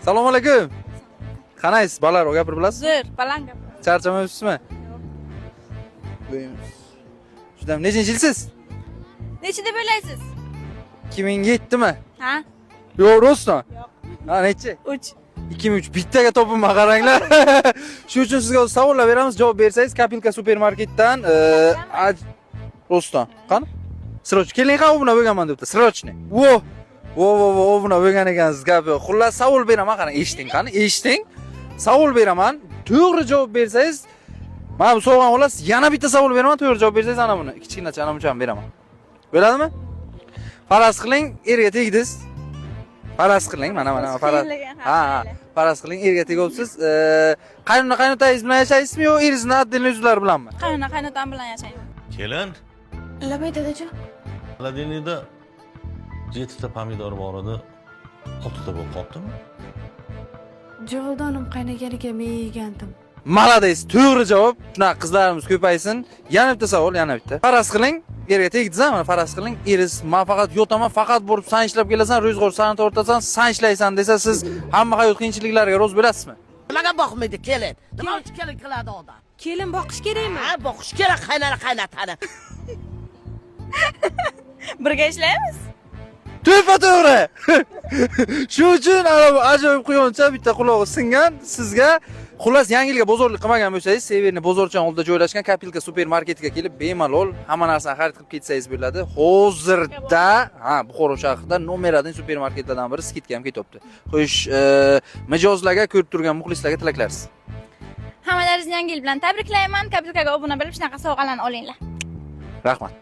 Assalomu alaykum. Qanaysiz? Bolalar gapirib bilasizmi? Zo'r, baland gapir. Charchamayapsizmi? Juda nechinchi yilsiz? Nechi deb o'ylaysiz? 2007 mi? Ha? Yo'q, rostmi? Yo'q. Ha, nechi? 3. 2003 bittaga topinma qaranglar. Shuning uchun sizga savollar beramiz, javob bersangiz Kapilka supermarketdan Roston. Qani? Sroch, keling ham obuna bo'lganman debdi. Srochni. Vo, obuna bo'lgan ekansiz gap yo'q. Xullas savol beraman, qarang, eshiting, qani? Eshiting. Savol beraman. To'g'ri javob bersangiz, mana bu sovg'ani olasiz. Yana bitta savol beraman, to'g'ri javob bersangiz ana buni kichkinacha ana bunchani beraman. Bo'ladimi? Faraz qiling, erga tegdingiz. Faraz qiling, mana faraz. Ha, faraz qiling, erga tegibsiz. Qaynotangiz bilan yashaysizmi yo eringizni отдельный o'zlari bilanmi? Qaynotam bilan yashayman. Kelin, Labay dadajon. Ladinida 7 ta pomidor bor edi. 6 ta bo'lib qolibdimi? Javodonim qaynaganiga men yegandim. Malades, to'g'ri javob. Shunaqa qizlarimiz ko'paysin. Yana bitta savol, yana bitta. Faraz qiling, erga tegdingiz, mana faraz qiling, eriz, men faqat yo'taman, faqat borib san ishlab kelasan, ro'zg'or sani tortasan, san ishlaysan desa, siz hamma hayot qiyinchiliklariga rozi bo'lasizmi? Nimaga boqmaydi kelin? Nima uchun kelin qiladi odam? Kelin boqish kerakmi? Ha, boqish kerak qaynotani. Birga ishlaymiz? To'g'ri. Shu uchun ana bu ajoyib quyoncha bitta qulog'i singan sizga. Xullas, yangi yilga bozorlik qilmagan bo'lsangiz, Severni bozorchan oldida joylashgan Kapilka supermarketiga kelib bemalol hamma narsani xarid qilib ketsangiz bo'ladi. Hozirda, Buxoro shahrida nomer 1 supermarketlardan biri skidga ham ketyapti. Xo'sh, mijozlarga, ko'rib turgan muxlislarga tilaklarsiz. Hammalaringizni yangi yil bilan tabriklayman. Kapilkaga obuna bo'lib, shunaqa sovg'alarni olinglar. Rahmat.